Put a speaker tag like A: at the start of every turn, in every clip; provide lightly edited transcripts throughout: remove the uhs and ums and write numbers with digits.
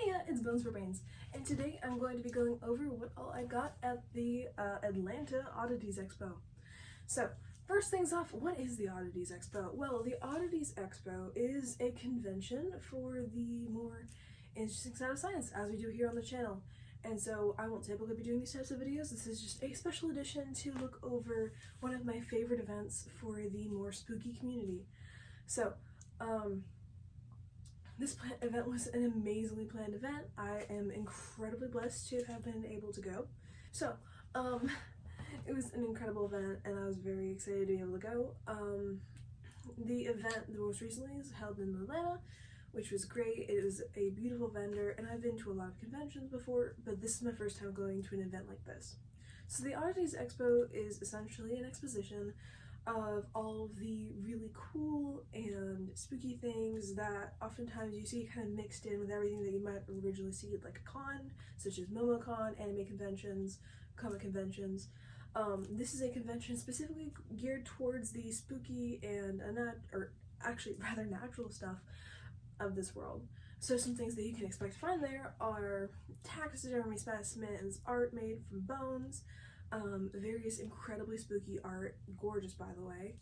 A: Hey, it's Bones for Brains, and today I'm going to be going over what all I got at the Atlanta Oddities Expo. So, first things off, what is the Oddities Expo? Well, the Oddities Expo is a convention for the more interesting side of science, as we do here on the channel. And so I won't typically be doing these types of videos. This is just a special edition to look over one of my favorite events for the more spooky community. So, this event was an amazingly planned event. I am incredibly blessed to have been able to go. So, it was an incredible event and I was very excited to be able to go. The event the most recently is held in Atlanta, which was great. It was a beautiful vendor, and I've been to a lot of conventions before, but this is my first time going to an event like this. So the Oddities Expo is essentially an exposition of all of the really cool and spooky things that oftentimes you see kind of mixed in with everything that you might originally see at like a con, such as MomoCon, anime conventions, comic conventions. This is a convention specifically geared towards the spooky and rather natural stuff of this world. So some things that you can expect to find there are taxidermy specimens, art made from bones, various incredibly spooky art, gorgeous by the way,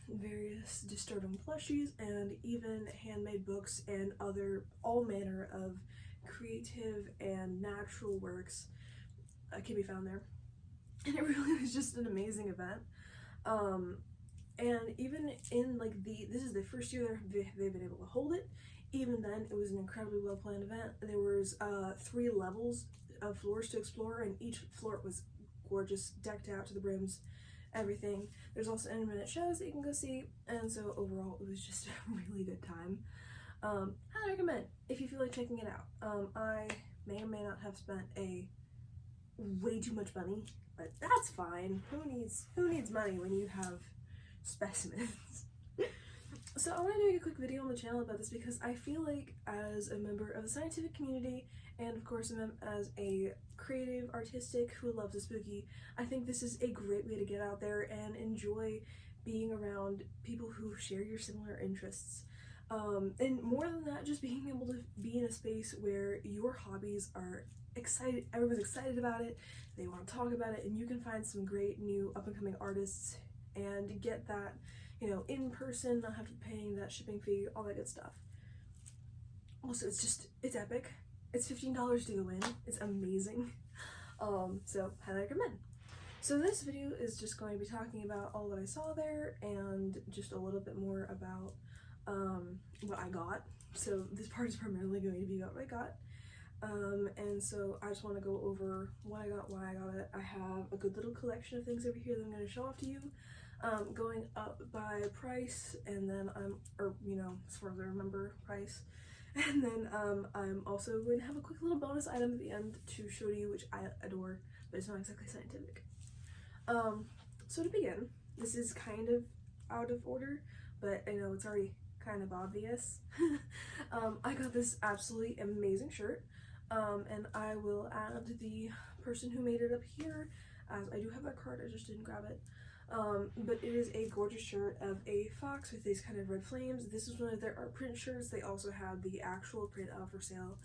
A: various disturbing plushies, and even handmade books and all manner of creative and natural works can be found there. And it really was just an amazing event. And even in this is the first year they've been able to hold it. Even then, it was an incredibly well planned event. There was 3 levels of floors to explore, and each floor was gorgeous, decked out to the brims, everything. There's also end-minute shows that you can go see, and so overall, it was just a really good time. Highly recommend if you feel like checking it out. I may or may not have spent way too much money, but that's fine. Who needs money when you have specimens? So I want to do a quick video on the channel about this because I feel like as a member of the scientific community, and of course as a creative artistic who loves the spooky, I think this is a great way to get out there and enjoy being around people who share your similar interests. And more than that, just being able to be in a space where your hobbies are excited, everyone's excited about it, they want to talk about it, and you can find some great new up-and-coming artists and get that, in person, not have to be paying that shipping fee, all that good stuff. Also, it's epic. It's $15 to go in. It's amazing. So highly recommend. So this video is just going to be talking about all that I saw there and just a little bit more about what I got. So this part is primarily going to be about what I got. And so I just want to go over what I got, why I got it. I have a good little collection of things over here that I'm going to show off to you, going up by price, and then as far as I remember, price. And then I'm also going to have a quick little bonus item at the end to show you, which I adore, but it's not exactly scientific. So to begin, this is kind of out of order, but I know it's already kind of obvious. I got this absolutely amazing shirt. And I will add the person who made it up here, as I do have that card, I just didn't grab it. But it is a gorgeous shirt of a fox with these kind of red flames. This is one of their art print shirts. They also have the actual print out for sale,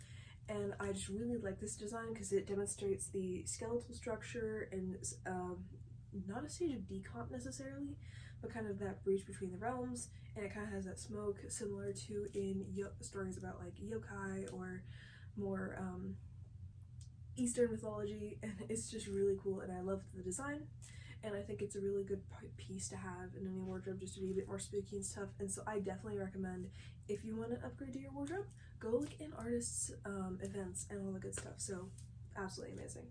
A: and I just really like this design because it demonstrates the skeletal structure and not a stage of decomp necessarily, but kind of that breach between the realms, and it kind of has that smoke similar to in stories about like yokai or more Eastern mythology, and it's just really cool, and I love the design, and I think it's a really good piece to have in any wardrobe just to be a bit more spooky and stuff. And so I definitely recommend, if you want to upgrade to your wardrobe, go look in artists events and all the good stuff. So absolutely amazing.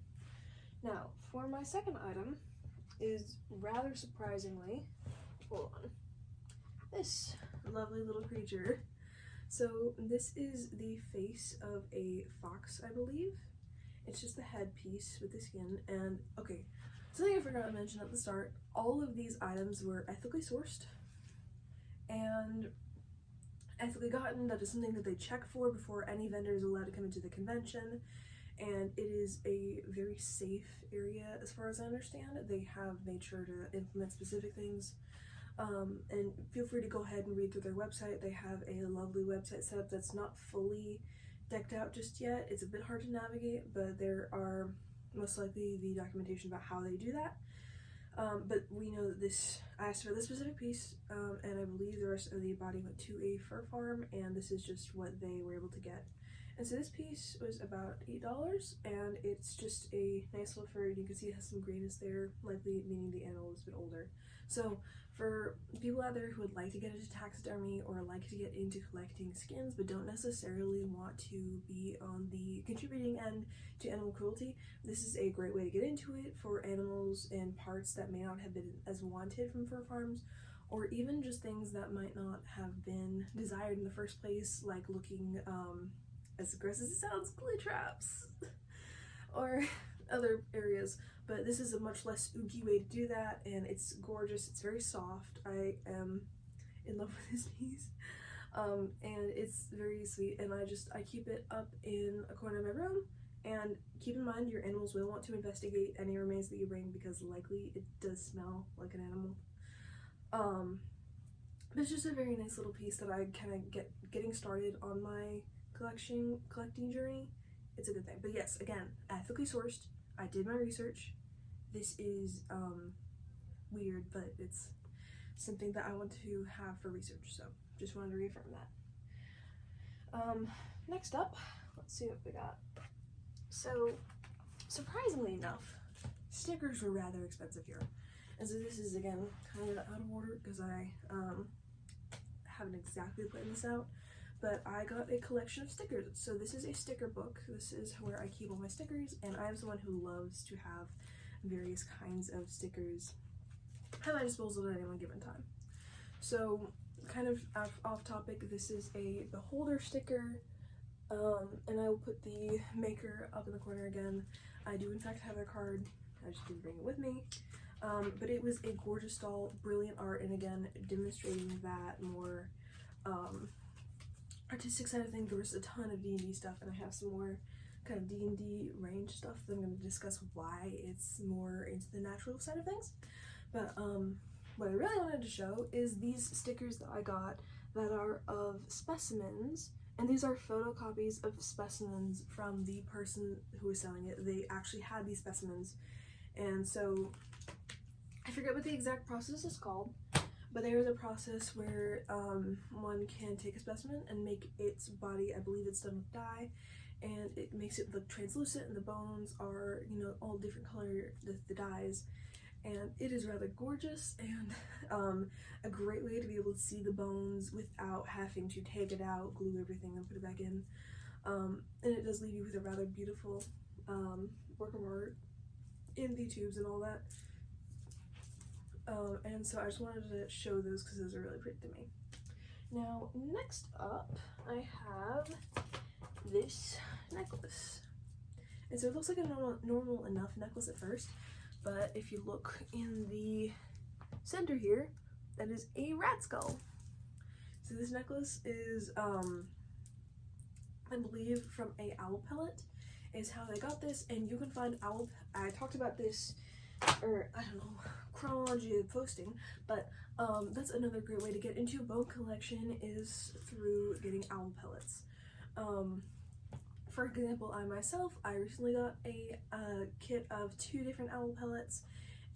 A: Now for my second item is rather surprisingly, hold on, this lovely little creature. So this is the face of a fox, I believe. It's just the head piece with the skin. And okay, something I forgot to mention at the start, all of these items were ethically sourced and ethically gotten. That is something that they check for before any vendor is allowed to come into the convention. And it is a very safe area as far as I understand. They have made sure to implement specific things. And feel free to go ahead and read through their website. They have a lovely website set up that's not fully decked out just yet. It's a bit hard to navigate, but there are most likely the documentation about how they do that. But we know that I asked for this specific piece, and I believe the rest of the body went to a fur farm, and this is just what they were able to get. And so this piece was about $8, and it's just a nice little fur. You can see it has some grayness there, likely meaning the animal is a bit older. So for people out there who would like to get into taxidermy or like to get into collecting skins but don't necessarily want to be on the contributing end to animal cruelty, this is a great way to get into it for animals and parts that may not have been as wanted from fur farms, or even just things that might not have been desired in the first place, like looking, as gross as it sounds, glue traps or other areas. But this is a much less ooky way to do that, and it's gorgeous. It's very soft. I am in love with this piece, and it's very sweet. And I keep it up in a corner of my room. And keep in mind, your animals will want to investigate any remains that you bring, because likely it does smell like an animal. But it's just a very nice little piece that I kind of getting started on my collecting journey. It's a good thing. But yes, again, ethically sourced. I did my research. This is weird, but it's something that I want to have for research, so just wanted to reaffirm that. Next up, let's see what we got. So, surprisingly enough, stickers were rather expensive here. And so this is, again, kind of out of order because I haven't exactly planned this out, but I got a collection of stickers. So this is a sticker book. This is where I keep all my stickers, and I am someone who loves to have various kinds of stickers at my disposal at any one given time. So, kind of off topic, this is the holder sticker, and I will put the maker up in the corner again. I do in fact have their card, I just didn't bring it with me. But it was a gorgeous doll, brilliant art, and again, demonstrating that more artistic side of things. There was a ton of D&D stuff, and I have some more kind of D&D range stuff that I'm going to discuss why it's more into the natural side of things. But what I really wanted to show is these stickers that I got that are of specimens, and these are photocopies of specimens from the person who was selling it. They actually had these specimens, and so I forget what the exact process is called, but there is a process where one can take a specimen and make its body, I believe it's done with dye, and it makes it look translucent, and the bones are, you know, all different color, the dyes, and it is rather gorgeous, and a great way to be able to see the bones without having to take it out, glue everything, and put it back in. And it does leave you with a rather beautiful work of art in the tubes and all that. And so I just wanted to show those because those are really pretty to me. Now, next up, I have this necklace. And so it looks like a normal enough necklace at first, but if you look in the center here, that is a rat skull. So this necklace is, I believe, from a owl pellet is how they got this, and you can find owl, I talked about this, or I don't know, chronology of posting, but that's another great way to get into a bone collection is through getting owl pellets. For example, I recently got a kit of 2 different owl pellets,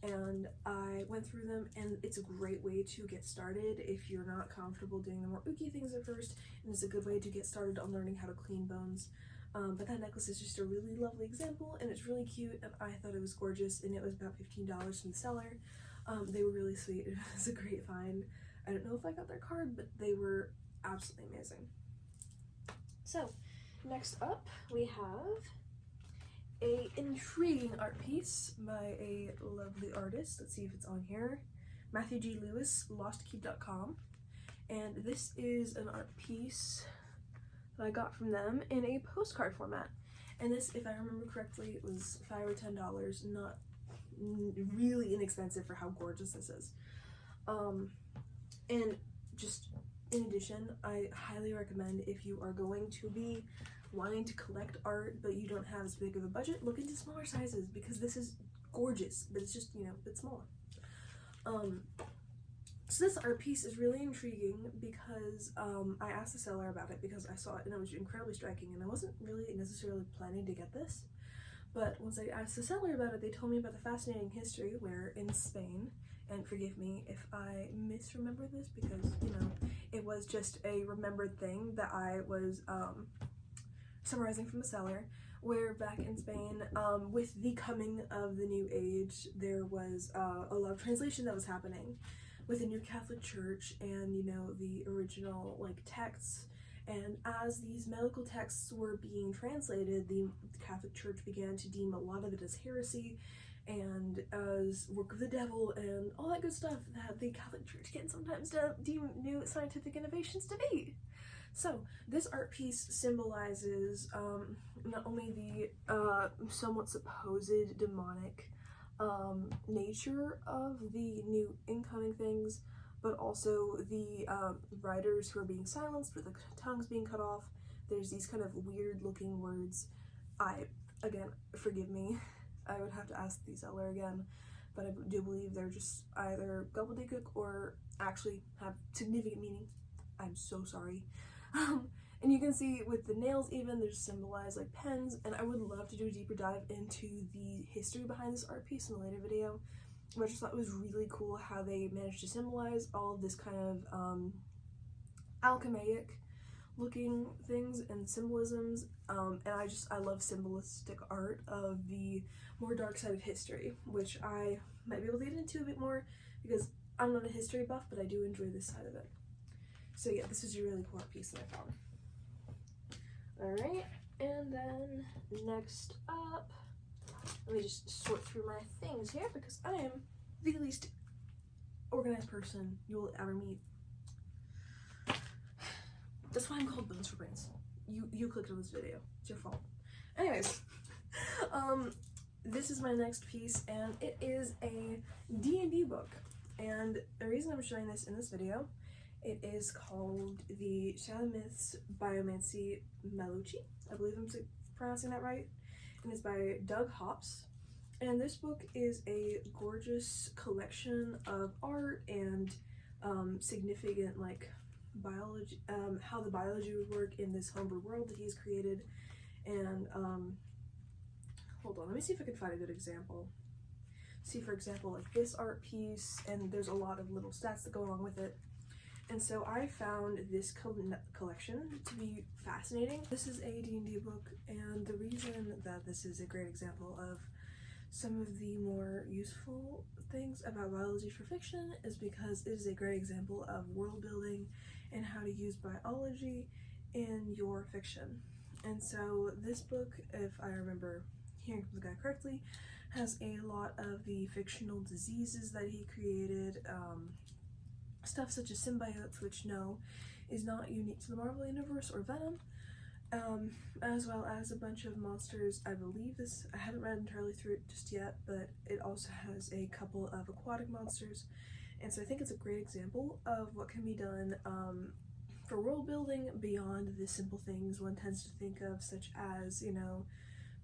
A: and I went through them, and it's a great way to get started if you're not comfortable doing the more ooky things at first, and it's a good way to get started on learning how to clean bones. But that necklace is just a really lovely example, and it's really cute, and I thought it was gorgeous, and it was about $15 from the seller. They were really sweet. It was a great find. I don't know if I got their card, but they were absolutely amazing. So, next up, we have an intriguing art piece by a lovely artist. Let's see if it's on here. Matthew G. Lewis, lostkeep.com. And this is an art piece that I got from them in a postcard format. And this, if I remember correctly, it was $5 or $10, not really inexpensive for how gorgeous this is. And just in addition, I highly recommend, if you are going to be wanting to collect art but you don't have as big of a budget, look into smaller sizes, because this is gorgeous, but it's just, you know, a bit smaller. So this art piece is really intriguing because I asked the seller about it because I saw it and it was incredibly striking, and I wasn't really necessarily planning to get this. But once I asked the seller about it, they told me about the fascinating history where in Spain, and forgive me if I misremember this because, you know, it was just a remembered thing that I was summarizing from the seller, where back in Spain, with the coming of the New Age, there was a lot of translation that was happening with the new Catholic Church and, you know, the original, like, texts. And as these medical texts were being translated, the Catholic Church began to deem a lot of it as heresy and as work of the devil and all that good stuff that the Catholic Church can sometimes deem new scientific innovations to be. So this art piece symbolizes not only the somewhat supposed demonic nature of the new incoming things, but also the writers who are being silenced with the tongues being cut off. There's these kind of weird looking words. Again, forgive me, I would have to ask the seller again, but I do believe they're just either gobbledygook or actually have significant meaning. I'm so sorry. And you can see with the nails even, they're symbolized like pens, and I would love to do a deeper dive into the history behind this art piece in a later video. But I just thought it was really cool how they managed to symbolize all of this kind of alchemaic looking things and symbolisms, and I love symbolistic art of the more dark side of history, which I might be able to get into a bit more because I'm not a history buff, but I do enjoy this side of it. So yeah, this is a really cool art piece that I found. Alright, and then next up, let me just sort through my things here because I am the least organized person you will ever meet. That's why I'm called Bones for Brains. You clicked on this video. It's your fault. Anyways, this is my next piece, and it is a D&D book. And the reason I'm showing this in this video, it is called the Shadow Myths Biomancy Meluchi. I believe I'm pronouncing that right. And it's by Doug Hops. And this book is a gorgeous collection of art and significant, like, biology, how the biology would work in this homebrew world that he's created. And hold on, let me see if I can find a good example. See, for example, like this art piece, and there's a lot of little stats that go along with it. And so I found this collection to be fascinating. This is a D&D book, and the reason that this is a great example of some of the more useful things about biology for fiction is because it is a great example of world building and how to use biology in your fiction. And so this book, if I remember hearing from the guy correctly, has a lot of the fictional diseases that he created, stuff such as symbiotes, which no, is not unique to the Marvel Universe or Venom, as well as a bunch of monsters. I believe this, I haven't read entirely through it just yet, but it also has a couple of aquatic monsters. And so I think it's a great example of what can be done for world building beyond the simple things one tends to think of, such as, you know,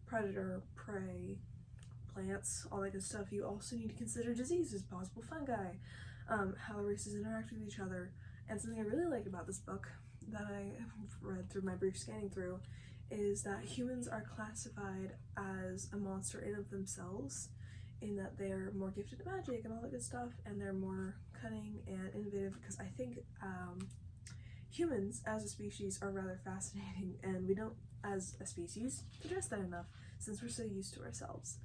A: predator, prey, plants, all that good stuff. You also need to consider diseases, possible fungi, how the races interact with each other. And something I really like about this book that I read through my brief scanning through is that humans are classified as a monster in of themselves, in that they're more gifted at magic and all that good stuff, and they're more cunning and innovative, because I think humans as a species are rather fascinating, and we don't, as a species, address that enough since we're so used to ourselves.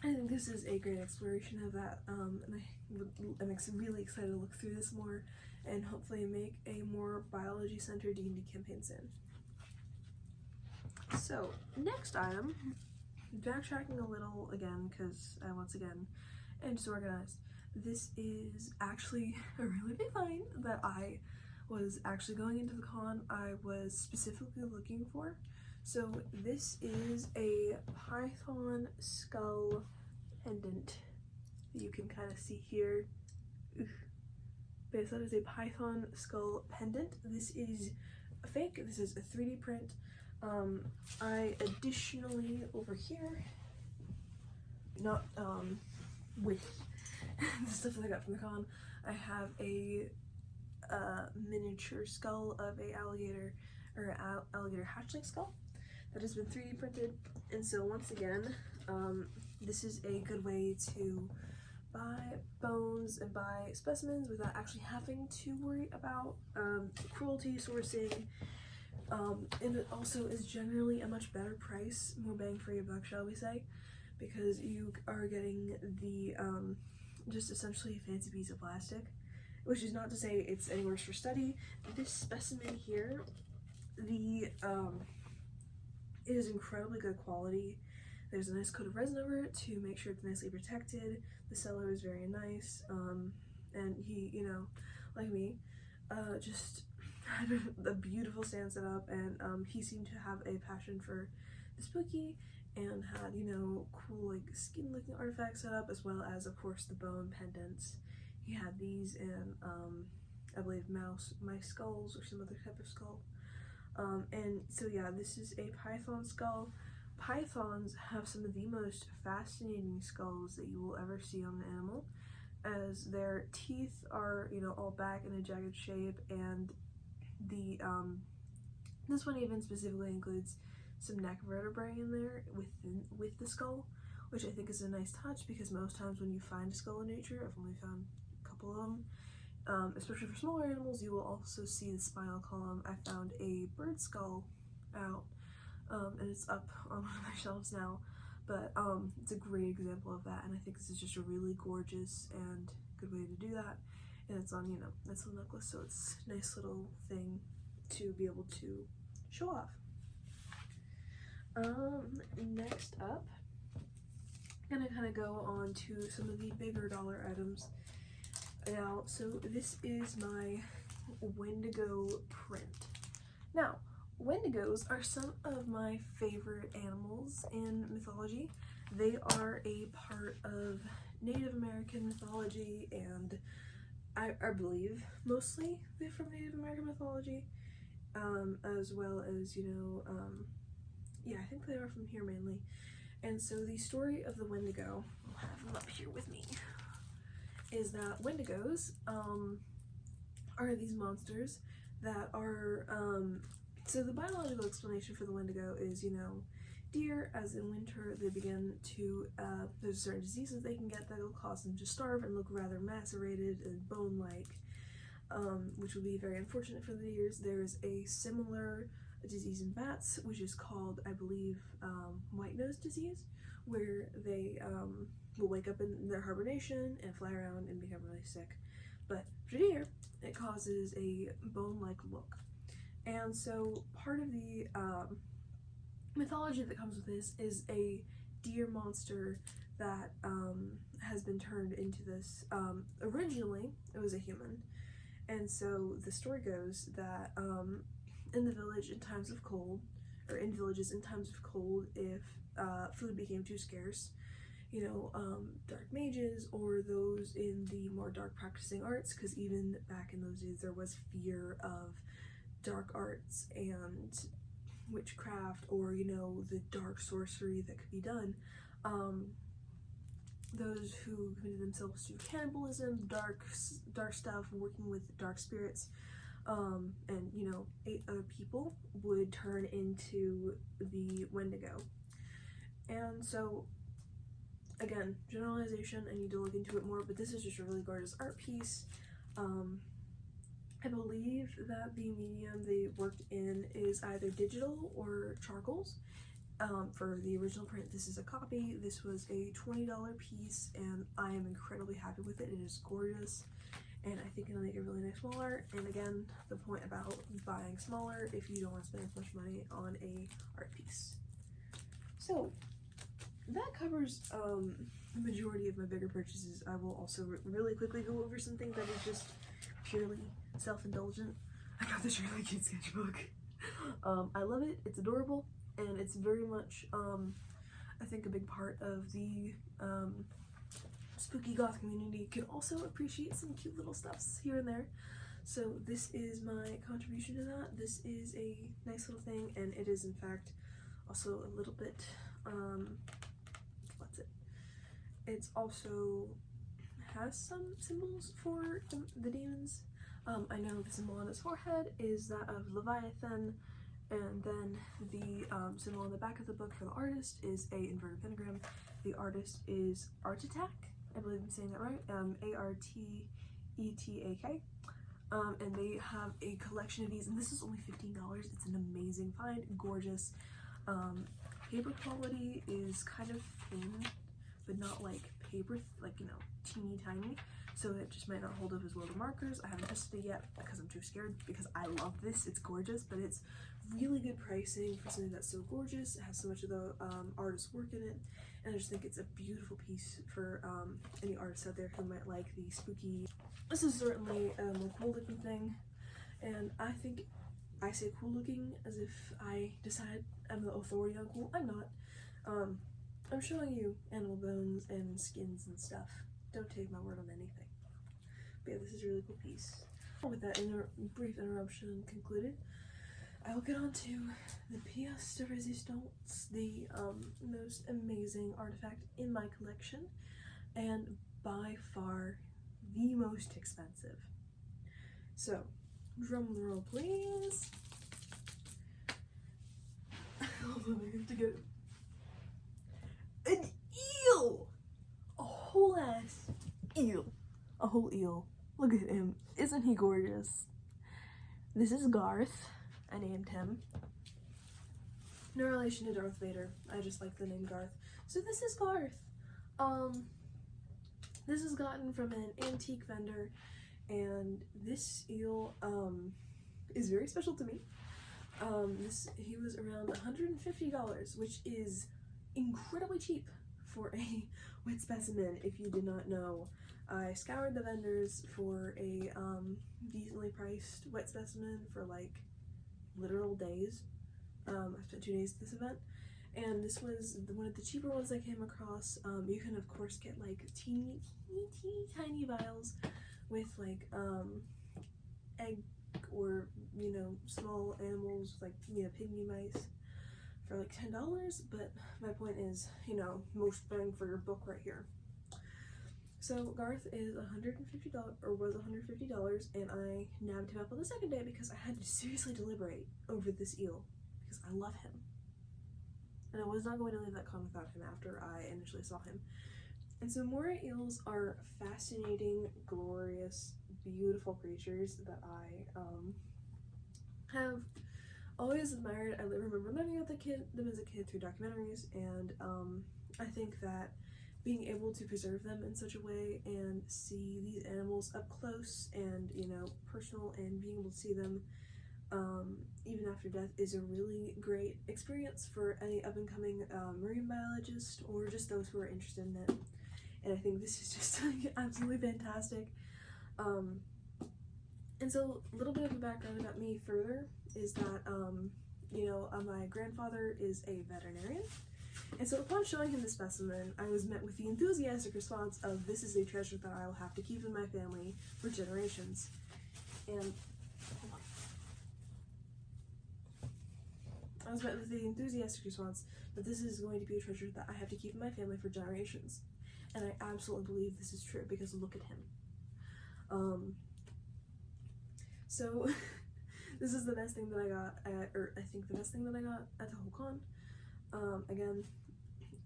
A: I think this is a great exploration of that, and I'm really excited to look through this more and hopefully make a more biology-centered D&D campaign soon. So, next item, backtracking a little again because I once again am disorganized. This is actually a really big find that I was actually going into the con I was specifically looking for. So this is a python skull pendant. You can kind of see here. But that is a python skull pendant. This is fake. This is a 3D print. I additionally over here, not with the stuff that I got from the con, I have a miniature skull of a alligator, or alligator hatchling skull that has been 3D printed. And so once again, this is a good way to buy bones and buy specimens without actually having to worry about cruelty sourcing. And it also is generally a much better price, more bang for your buck, shall we say, because you are getting the just essentially a fancy piece of plastic, which is not to say it's any worse for study. This specimen here, it is incredibly good quality. There's a nice coat of resin over it to make sure it's nicely protected. The seller is very nice, and he, you know, like me, just had a beautiful stand set up, and he seemed to have a passion for the spooky and had, you know, cool like skin looking artifacts set up, as well as of course the bone pendants. He had these and I believe mice skulls or some other type of skull. And so yeah, this is a python skull. Pythons have some of the most fascinating skulls that you will ever see on an animal, as their teeth are, you know, all back in a jagged shape, and the this one even specifically includes some neck vertebrae in there with the skull, which I think is a nice touch, because most times when you find a skull in nature, I've only found a couple of them, especially for smaller animals, you will also see the spinal column. I found a bird skull out, and it's up on one of my shelves now, but it's a great example of that, and I think this is just a really gorgeous and good way to do that. And it's on, you know, nice little necklace, so it's a nice little thing to be able to show off. Next up, I'm gonna kind of go on to some of the bigger dollar items now. So this is my Wendigo print. Now, Wendigos are some of my favorite animals in mythology. They are a part of Native American mythology, and I believe mostly they're from Native American mythology, as well as, you know, yeah, I think they are from here mainly. And so the story of the Wendigo, I'll have them up here with me, is that Wendigos are these monsters that are, so the biological explanation for the Wendigo is, you know, deer, as in winter, they begin to, there's certain diseases they can get that will cause them to starve and look rather macerated and bone-like, which will be very unfortunate for the deers. There's a similar disease in bats, which is called, I believe, white nose disease, where they will wake up in their hibernation and fly around and become really sick. But for deer, it causes a bone-like look. And so part of the mythology that comes with this is a deer monster that has been turned into this. Originally, it was a human. And so the story goes that in the village in times of cold, or in villages in times of cold, if food became too scarce, you know, dark mages or those in the more dark practicing arts, because even back in those days there was fear of dark arts and witchcraft, or, you know, the dark sorcery that could be done. Those who committed themselves to cannibalism, dark stuff, working with dark spirits, and, you know, ate other people, would turn into the Wendigo. And so, again, generalization, I need to look into it more, but this is just a really gorgeous art piece. I believe that the medium they worked in is either digital or charcoals. For the original print, this is a copy. This was a $20 piece, and I am incredibly happy with it. It is gorgeous, and I think it'll make a really nice wall art. And again, the point about buying smaller if you don't want to spend as much money on a art piece. So that covers the majority of my bigger purchases. I will also really quickly go over something that is just purely self-indulgent. I got this really cute sketchbook. I love it. It's adorable, and it's very much, I think, a big part of the spooky goth community. Can also appreciate some cute little stuffs here and there. So this is my contribution to that. This is a nice little thing, and it is in fact also a little bit, it's also has some symbols for the demons. I know the symbol on his forehead is that of Leviathan, and then the symbol on the back of the book for the artist is a inverted pentagram. The artist is Artetak, I believe I'm saying that right, Artetak. And they have a collection of these, and this is only $15. It's an amazing find, gorgeous. Paper quality is kind of thin, but not like paper, like, you know, teeny tiny, so it just might not hold up as well to markers. I haven't tested it yet because I'm too scared, because I love this. It's gorgeous, but it's really good pricing for something that's so gorgeous. It has so much of the artist's work in it, and I just think it's a beautiful piece for any artists out there who might like the spooky. This is certainly a cool looking thing, and I think I say cool looking as if I decide I'm the authority on cool. I'm not. I'm showing you animal bones and skins and stuff. Don't take my word on anything. But yeah, this is a really cool piece. With that brief interruption concluded, I will get on to the pièce de résistance, the most amazing artifact in my collection, and by far the most expensive. So, drum roll please. Hold on, I have to get an eel! A whole ass eel. A whole eel. Look at him. Isn't he gorgeous? This is Garth. I named him. No relation to Darth Vader. I just like the name Garth. So this is Garth. This is gotten from an antique vendor, and this eel is very special to me. He was around $150, which is incredibly cheap for a wet specimen. If you did not know, I scoured the vendors for a decently priced wet specimen for like literal days. I spent 2 days at this event, and this was one of the cheaper ones I came across. You can of course get like teeny tiny vials with like egg or, you know, small animals like, you know, pygmy mice for like $10, but my point is, you know, most bang for your buck right here. So Garth is $150, or was $150, and I nabbed him up on the second day because I had to seriously deliberate over this eel because I love him, and I was not going to leave that con without him after I initially saw him. And so moray eels are fascinating, glorious, beautiful creatures that I have always admired. I remember learning about them as a kid through documentaries, and I think that being able to preserve them in such a way and see these animals up close and, you know, personal, and being able to see them even after death is a really great experience for any up-and-coming marine biologist or just those who are interested in it. And I think this is just absolutely fantastic. And so a little bit of a background about me further is that, you know, my grandfather is a veterinarian. And so upon showing him the specimen, I was met with the enthusiastic response of, this is a treasure that I will have to keep in my family for generations. And I was met with the enthusiastic response that this is going to be a treasure that I have to keep in my family for generations. And I absolutely believe this is true, because look at him. So this is the best thing that I got or I think the best thing that I got at the whole con. Again,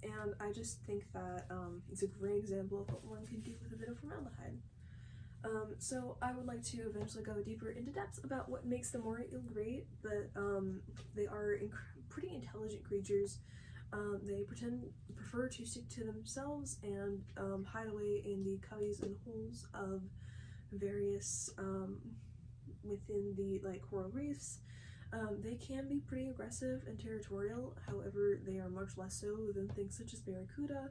A: and I just think that it's a great example of what one can do with a bit of formaldehyde. So I would like to eventually go deeper into depth about what makes the moray eel great, but they are pretty intelligent creatures. They prefer to stick to themselves and hide away in the cubbies and holes of various within the like coral reefs. They can be pretty aggressive and territorial, however they are much less so than things such as barracuda.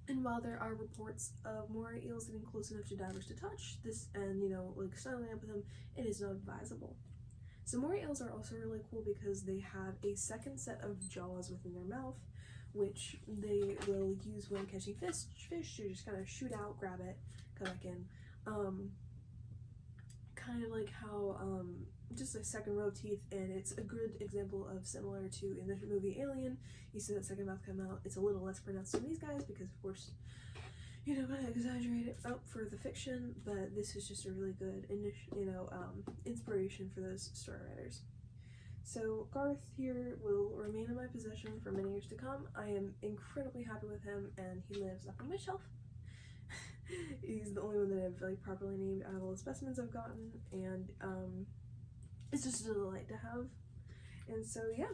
A: And while there are reports of moray eels getting close enough to divers to touch this and, you know, like snuggling up with them, it is not advisable. So moray eels are also really cool because they have a second set of jaws within their mouth, which they will use when catching fish to just kind of shoot out, grab it, come back in. Kind of like how just a second row of teeth, and it's a good example of similar to in the movie Alien. You see that second mouth come out. It's a little less pronounced in these guys because, of course, you know, kind of exaggerate it up for the fiction, but this is just a really good inspiration for those story writers. So Garth here will remain in my possession for many years to come. I am incredibly happy with him, and he lives up on my shelf. He's the only one that I've like properly named out of all the specimens I've gotten, and it's just a delight to have. And so yeah,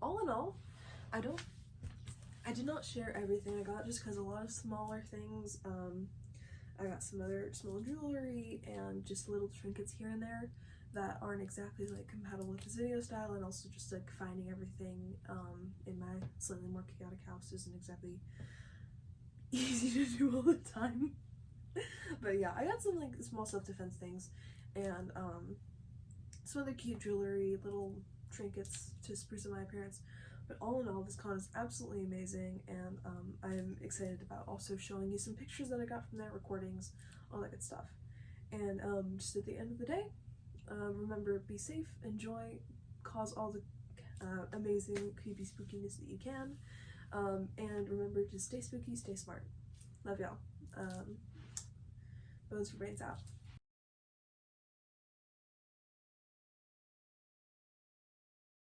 A: all in all, I did not share everything I got just because a lot of smaller things. I got some other small jewelry and just little trinkets here and there that aren't exactly like compatible with this video style, and also just like finding everything in my slightly more chaotic house isn't exactly easy to do all the time. But yeah, I got some like small self-defense things and some other cute jewelry, little trinkets to spruce up my appearance. But all in all, this con is absolutely amazing, and I'm excited about also showing you some pictures that I got from there, recordings, all that good stuff. And just at the end of the day, remember, be safe, enjoy, cause all the amazing creepy spookiness that you can, and remember to stay spooky, stay smart. Love y'all. Bones for brains out.